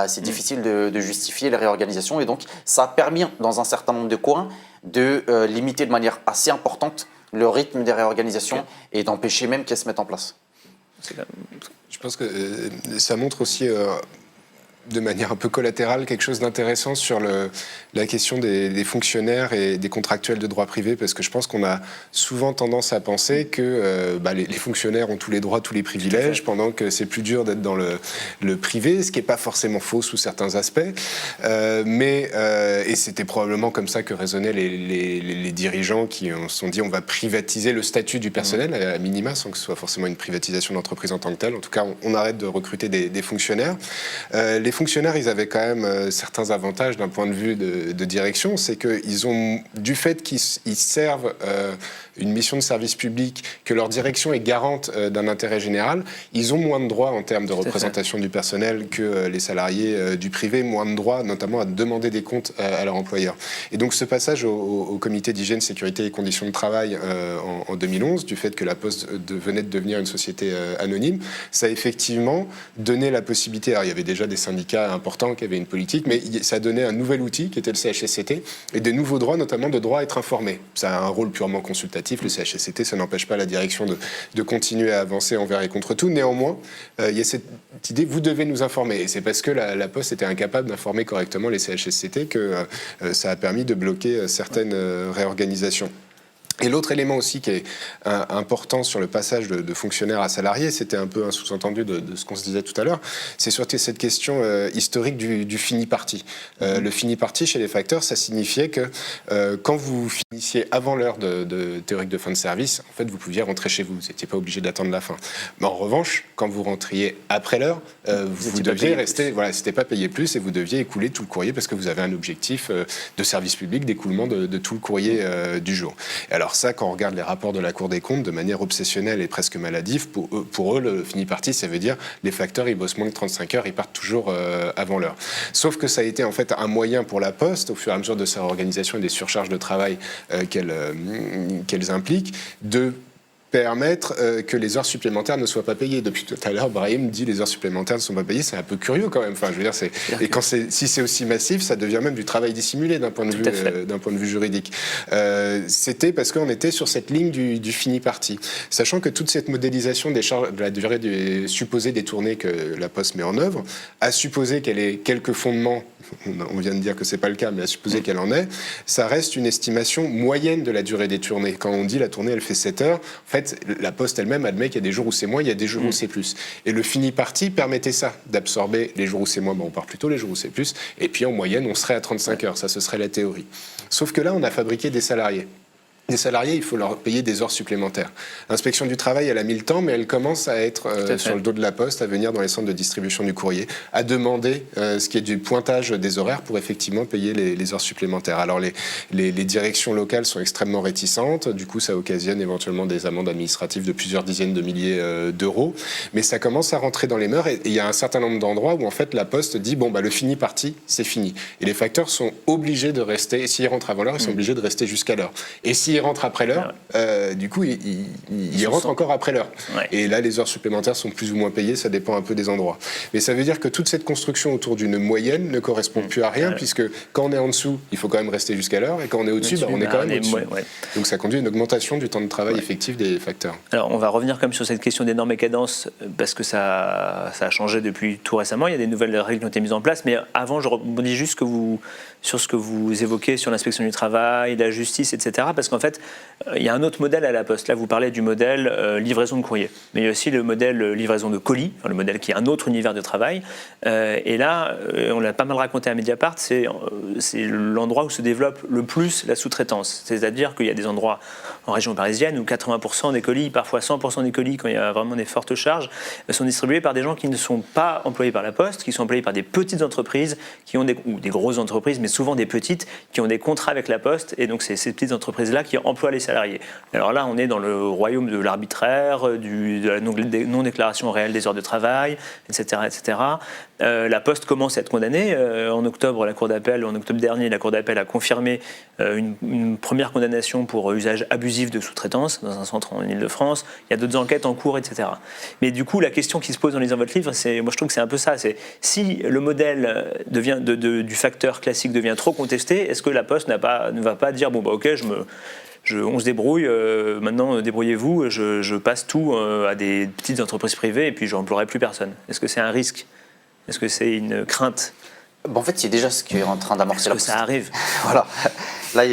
c'est difficile de justifier les réorganisations. Et donc, ça a permis, dans un certain nombre de coins, de limiter de manière assez importante le rythme des réorganisations et d'empêcher même qu'elles se mettent en place. Je pense que ça montre aussi de manière un peu collatérale quelque chose d'intéressant sur la question des fonctionnaires et des contractuels de droit privé, parce que je pense qu'on a souvent tendance à penser que les fonctionnaires ont tous les droits, tous les privilèges, pendant que c'est plus dur d'être dans le privé, ce qui n'est pas forcément faux sous certains aspects. Et c'était probablement comme ça que raisonnaient les dirigeants qui se sont dit on va privatiser le statut du personnel, à minima, sans que ce soit forcément une privatisation d'entreprise en tant que telle. En tout cas, on arrête de recruter des fonctionnaires. Les fonctionnaires, ils avaient quand même certains avantages d'un point de vue de direction, c'est qu'ils ont, du fait qu'ils servent une mission de service public, que leur direction est garante d'un intérêt général, ils ont moins de droits en termes de représentation du personnel que les salariés du privé, moins de droits notamment à demander des comptes à leur employeur. Et donc ce passage au comité d'hygiène, sécurité et conditions de travail en 2011, du fait que la Poste venait de devenir une société anonyme, ça a effectivement donné la possibilité, alors il y avait déjà des syndicats importants qui avaient une politique, mais ça a donné un nouvel outil qui était le CHSCT et de nouveaux droits, notamment de droit à être informé. Ça a un rôle purement consultatif, le CHSCT, ça n'empêche pas la direction de continuer à avancer envers et contre tout. Néanmoins, il y a cette idée, vous devez nous informer. Et c'est parce que la Poste était incapable d'informer correctement les CHSCT que ça a permis de bloquer certaines réorganisations. Et l'autre élément aussi qui est important sur le passage de fonctionnaires à salariés, c'était un peu un sous-entendu de ce qu'on se disait tout à l'heure, c'est surtout cette question historique du fini parti. Le fini parti chez les facteurs, ça signifiait que quand vous finissiez avant l'heure de théorique de fin de service, en fait, vous pouviez rentrer chez vous, vous n'étiez pas obligé d'attendre la fin. Mais en revanche, quand vous rentriez après l'heure, vous deviez rester, voilà, c'était pas payé plus et vous deviez écouler tout le courrier parce que vous avez un objectif de service public, d'écoulement de tout le courrier du jour. Alors ça, quand on regarde les rapports de la Cour des comptes, de manière obsessionnelle et presque maladive, pour eux, le fini parti, ça veut dire les facteurs, ils bossent moins de 35 heures, ils partent toujours avant l'heure. Sauf que ça a été en fait un moyen pour la Poste, au fur et à mesure de sa réorganisation et des surcharges de travail qu'elles impliquent, de permettre que les heures supplémentaires ne soient pas payées. Depuis tout à l'heure, Brahim dit les heures supplémentaires ne sont pas payées, c'est un peu curieux quand même. Enfin, je veux dire, si c'est aussi massif, ça devient même du travail dissimulé d'un point de vue juridique. C'était parce qu'on était sur cette ligne du fini parti, sachant que toute cette modélisation des charges, de la durée supposée des tournées que la Poste met en œuvre, a supposé qu'elle ait quelques fondements. On vient de dire que c'est pas le cas, mais à supposer qu'elle en est, ça reste une estimation moyenne de la durée des tournées. Quand on dit la tournée, elle fait 7 heures, en fait, la Poste elle-même admet qu'il y a des jours où c'est moins, il y a des jours où c'est plus. Et le fini parti permettait ça, d'absorber les jours où c'est moins, on part plutôt les jours où c'est plus, et puis en moyenne, on serait à 35 heures, ça ce serait la théorie. Sauf que là, on a fabriqué des salariés. Les salariés, il faut leur payer des heures supplémentaires. L'inspection du travail, elle a mis le temps, mais elle commence à être sur le dos de la Poste, à venir dans les centres de distribution du courrier, à demander ce qui est du pointage des horaires pour effectivement payer les heures supplémentaires. Alors les directions locales sont extrêmement réticentes, du coup ça occasionne éventuellement des amendes administratives de plusieurs dizaines de milliers d'euros, mais ça commence à rentrer dans les mœurs et il y a un certain nombre d'endroits où en fait la Poste dit le fini parti, c'est fini. Et les facteurs sont obligés de rester, et s'ils rentrent avant l'heure, ils sont obligés de rester jusqu'à l'heure. Et s'ils rentrent après l'heure, du coup, ils rentrent encore après l'heure. Ouais. Et là, les heures supplémentaires sont plus ou moins payées, ça dépend un peu des endroits. Mais ça veut dire que toute cette construction autour d'une moyenne ne correspond plus à rien, puisque quand on est en dessous, il faut quand même rester jusqu'à l'heure, et quand on est au-dessus, on est quand même au-dessus. Donc ça conduit à une augmentation du temps de travail effectif des facteurs. Alors, on va revenir quand même sur cette question des normes et cadences, parce que ça a changé depuis tout récemment. Il y a des nouvelles règles qui ont été mises en place, mais avant, je rebondis juste sur ce que vous évoquez sur l'inspection du travail, la justice, etc. Parce qu'en fait, il y a un autre modèle à la Poste. Là, vous parlez du modèle livraison de courrier. Mais il y a aussi le modèle livraison de colis, enfin, le modèle qui est un autre univers de travail. Et là, on l'a pas mal raconté à Mediapart, c'est l'endroit où se développe le plus la sous-traitance. C'est-à-dire qu'il y a des endroits en région parisienne où 80% des colis, parfois 100% des colis, quand il y a vraiment des fortes charges, sont distribués par des gens qui ne sont pas employés par la Poste, qui sont employés par des petites entreprises, ou des grosses entreprises, mais souvent des petites, qui ont des contrats avec la Poste. Et donc, c'est ces petites entreprises-là qui emploient les salariés. Alors là, on est dans le royaume de l'arbitraire, de la non-déclaration réelle des heures de travail, etc. etc. La Poste commence à être condamnée. En octobre dernier, la Cour d'appel a confirmé une première condamnation pour usage abusif de sous-traitance dans un centre en Ile-de-France. Il y a d'autres enquêtes en cours, etc. Mais du coup, la question qui se pose en lisant votre livre, moi je trouve que c'est un peu ça. C'est si le modèle du facteur classique devient trop contesté, est-ce que la Poste ne va pas dire bon bah ok, on se débrouille, maintenant débrouillez-vous, je passe tout à des petites entreprises privées et puis je n'emploierai plus personne. Est-ce que c'est un risque? Est-ce que c'est une crainte? En fait, c'est déjà ce qui est en train d'amorcer la Poste. Ça arrive. Voilà. Là, il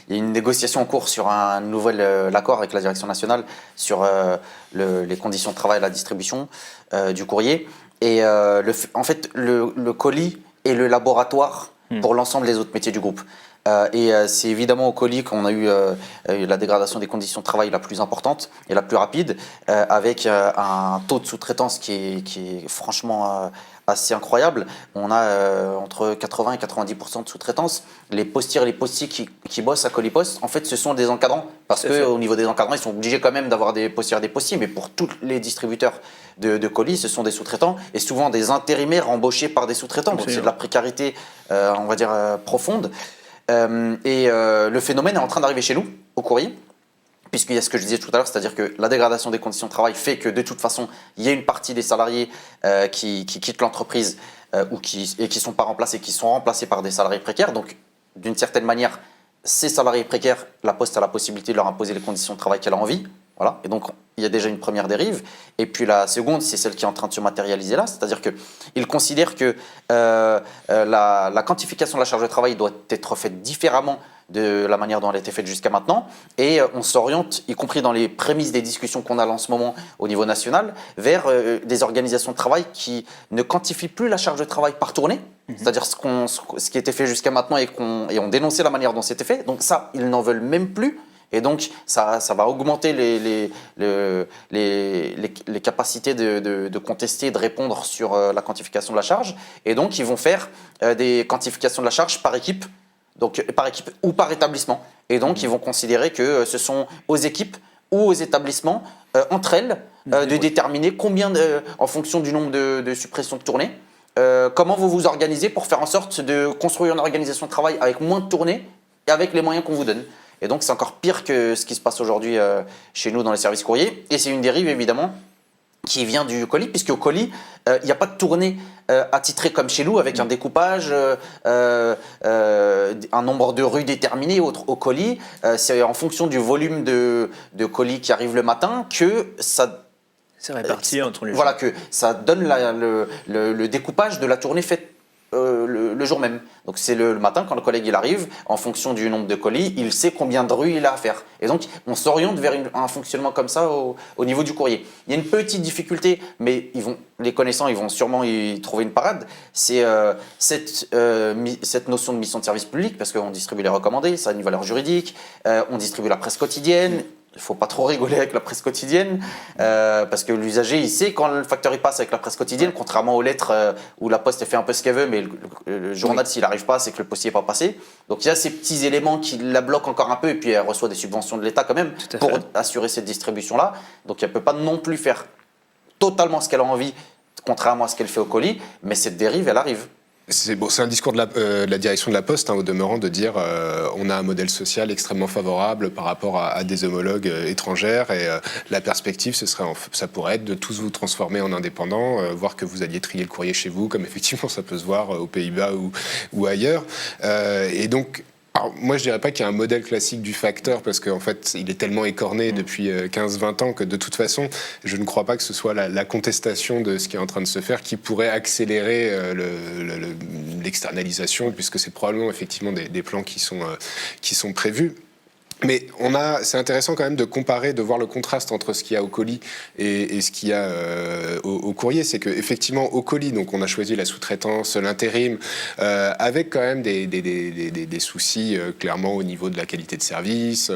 y a une négociation en cours sur un nouvel accord avec la direction nationale sur les conditions de travail et la distribution du courrier. Et en fait, le colis est le laboratoire pour l'ensemble des autres métiers du groupe. C'est évidemment au colis qu'on a eu la dégradation des conditions de travail la plus importante et la plus rapide, avec un taux de sous-traitance qui est franchement assez incroyable. On a entre 80 et 90% de sous-traitance. Les postiers et les postiers qui bossent à Colipost, en fait, ce sont des encadrants. Parce qu'au niveau des encadrants, ils sont obligés quand même d'avoir des postières et des postiers. Mais pour tous les distributeurs de colis, ce sont des sous-traitants et souvent des intérimaires embauchés par des sous-traitants. Donc c'est de la précarité, on va dire, profonde. Le phénomène est en train d'arriver chez nous, au courrier, puisqu'il y a ce que je disais tout à l'heure, c'est-à-dire que la dégradation des conditions de travail fait que de toute façon, il y a une partie des salariés qui quittent l'entreprise et qui ne sont pas remplacés, qui sont remplacés par des salariés précaires. Donc, d'une certaine manière, ces salariés précaires, la Poste a la possibilité de leur imposer les conditions de travail qu'elle a envie. Voilà. Et donc, il y a déjà une première dérive. Et puis la seconde, c'est celle qui est en train de se matérialiser là. C'est-à-dire qu'ils considèrent que la quantification de la charge de travail doit être faite différemment de la manière dont elle a été faite jusqu'à maintenant. Et on s'oriente, y compris dans les prémices des discussions qu'on a là en ce moment au niveau national, vers des organisations de travail qui ne quantifient plus la charge de travail par tournée. C'est-à-dire ce qui était fait jusqu'à maintenant et on dénonçait la manière dont c'était fait. Donc ça, ils n'en veulent même plus. Et donc, ça va augmenter les capacités de contester, de répondre sur la quantification de la charge. Et donc, ils vont faire des quantifications de la charge par équipe, donc par équipe ou par établissement. Et donc, ils vont considérer que ce sont aux équipes ou aux établissements, entre elles, de déterminer combien, en fonction du nombre de suppressions de tournées, comment vous vous organisez pour faire en sorte de construire une organisation de travail avec moins de tournées et avec les moyens qu'on vous donne. Et donc, c'est encore pire que ce qui se passe aujourd'hui chez nous dans les services courriers. Et c'est une dérive, évidemment, qui vient du colis, puisque au colis, il n'y a pas de tournée attitrée comme chez nous, avec un découpage, un nombre de rues déterminé. Au colis, c'est en fonction du volume de colis qui arrive le matin que ça... C'est réparti entre les jours. Voilà, que ça donne le découpage de la tournée faite le jour même. Donc c'est le matin quand le collègue il arrive, en fonction du nombre de colis, il sait combien de rues il a à faire. Et donc on s'oriente vers un fonctionnement comme ça au niveau du courrier. Il y a une petite difficulté, mais les connaissants ils vont sûrement y trouver une parade. C'est cette notion de mission de service public, parce qu'on distribue les recommandés, ça a une valeur juridique, on distribue la presse quotidienne. Il ne faut pas trop rigoler avec la presse quotidienne, parce que l'usager, il sait quand le facteur il passe avec la presse quotidienne, contrairement aux lettres où la Poste fait un peu ce qu'elle veut, mais le journal, s'il n'arrive pas, c'est que le postier n'est pas passé. Donc il y a ces petits éléments qui la bloquent encore un peu, et puis elle reçoit des subventions de l'État quand même pour assurer cette distribution-là. Donc elle ne peut pas non plus faire totalement ce qu'elle a envie, contrairement à ce qu'elle fait au colis, mais cette dérive, elle arrive. C'est un discours de la direction de la Poste, au demeurant, de dire on a un modèle social extrêmement favorable par rapport à des homologues étrangères et la perspective, ça pourrait être de tous vous transformer en indépendants, voire que vous alliez trier le courrier chez vous, comme effectivement ça peut se voir aux Pays-Bas ou ailleurs. Et donc, Alors, moi, je dirais pas qu'il y a un modèle classique du facteur, parce qu'en fait, il est tellement écorné depuis 15-20 ans que de toute façon, je ne crois pas que ce soit la contestation de ce qui est en train de se faire qui pourrait accélérer l'externalisation, puisque c'est probablement effectivement des plans qui sont prévus. Mais c'est intéressant quand même de comparer, de voir le contraste entre ce qu'il y a au colis et ce qu'il y a au courrier. C'est qu'effectivement, au colis, donc on a choisi la sous-traitance, l'intérim, avec quand même des soucis clairement au niveau de la qualité de service,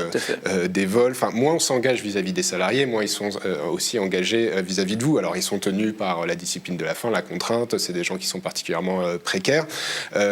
des vols. Enfin, moins on s'engage vis-à-vis des salariés, moins ils sont aussi engagés vis-à-vis de vous. Alors, ils sont tenus par la discipline de la faim, la contrainte. C'est des gens qui sont particulièrement précaires,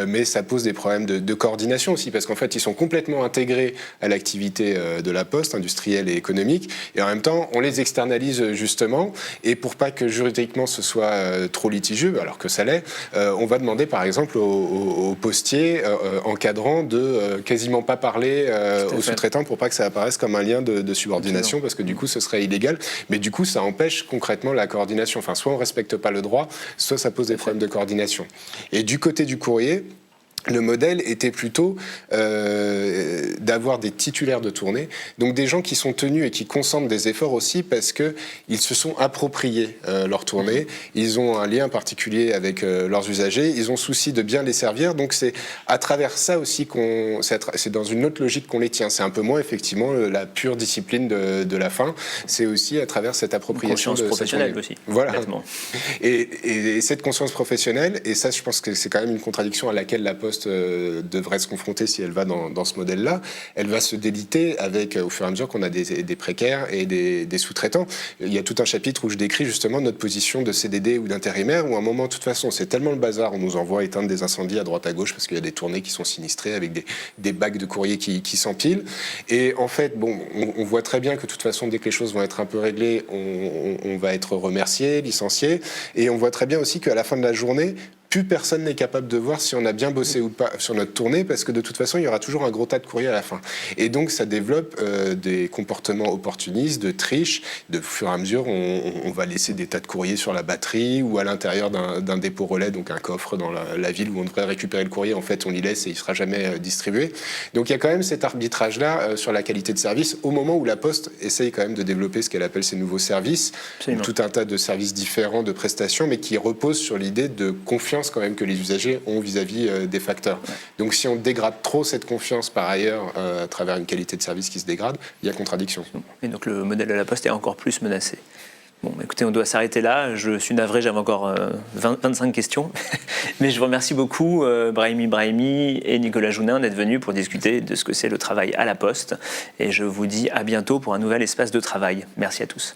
mais ça pose des problèmes de coordination aussi, parce qu'en fait, ils sont complètement intégrés à l'activité de la Poste, industrielle et économique, et en même temps on les externalise justement, et pour pas que juridiquement ce soit trop litigieux, alors que ça l'est, on va demander par exemple aux postiers encadrants de quasiment pas parler aux sous-traitants pour pas que ça apparaisse comme un lien de subordination, parce que du coup ce serait illégal, mais du coup ça empêche concrètement la coordination. Enfin, soit on respecte pas le droit, soit ça pose des problèmes de coordination. Et du côté du courrier, le modèle était plutôt d'avoir des titulaires de tournée, donc des gens qui sont tenus et qui consentent des efforts aussi parce qu'ils se sont appropriés leur tournée, ils ont un lien particulier avec leurs usagers, ils ont souci de bien les servir, donc c'est à travers ça aussi c'est dans une autre logique qu'on les tient. C'est un peu moins effectivement la pure discipline de la faim, c'est aussi à travers cette appropriation conscience professionnelle aussi. Voilà. Et cette conscience professionnelle, et ça je pense que c'est quand même une contradiction à laquelle la Poste devrait se confronter si elle va dans ce modèle-là. Elle va se déliter avec, au fur et à mesure qu'on a des précaires et des sous-traitants. Il y a tout un chapitre où je décris justement notre position de CDD ou d'intérimaire, où à un moment, de toute façon, c'est tellement le bazar, on nous envoie éteindre des incendies à droite à gauche parce qu'il y a des tournées qui sont sinistrées avec des bacs de courrier qui s'empilent. Et en fait, bon, on voit très bien que de toute façon, dès que les choses vont être un peu réglées, on va être remercié, licencié. Et on voit très bien aussi qu'à la fin de la journée, plus personne n'est capable de voir si on a bien bossé ou pas sur notre tournée, parce que de toute façon, il y aura toujours un gros tas de courriers à la fin. Et donc, ça développe des comportements opportunistes, de triche. De fur et à mesure, on va laisser des tas de courriers sur la batterie ou à l'intérieur d'un dépôt relais, donc un coffre dans la ville où on devrait récupérer le courrier. En fait, on l'y laisse et il ne sera jamais distribué. Donc, il y a quand même cet arbitrage-là sur la qualité de service, au moment où la Poste essaye quand même de développer ce qu'elle appelle ses nouveaux services. Tout un tas de services différents, de prestations, mais qui reposent sur l'idée de confiance quand même que les usagers ont vis-à-vis des facteurs. Ouais. Donc si on dégrade trop cette confiance par ailleurs à travers une qualité de service qui se dégrade, il y a contradiction. Et donc le modèle de la Poste est encore plus menacé. Bon, écoutez, on doit s'arrêter là. Je suis navré, j'avais encore 25 questions. Mais je vous remercie beaucoup, Brahimi et Nicolas Jounin, d'être venus pour discuter de ce que c'est le travail à la Poste. Et je vous dis à bientôt pour un nouvel espace de travail. Merci à tous.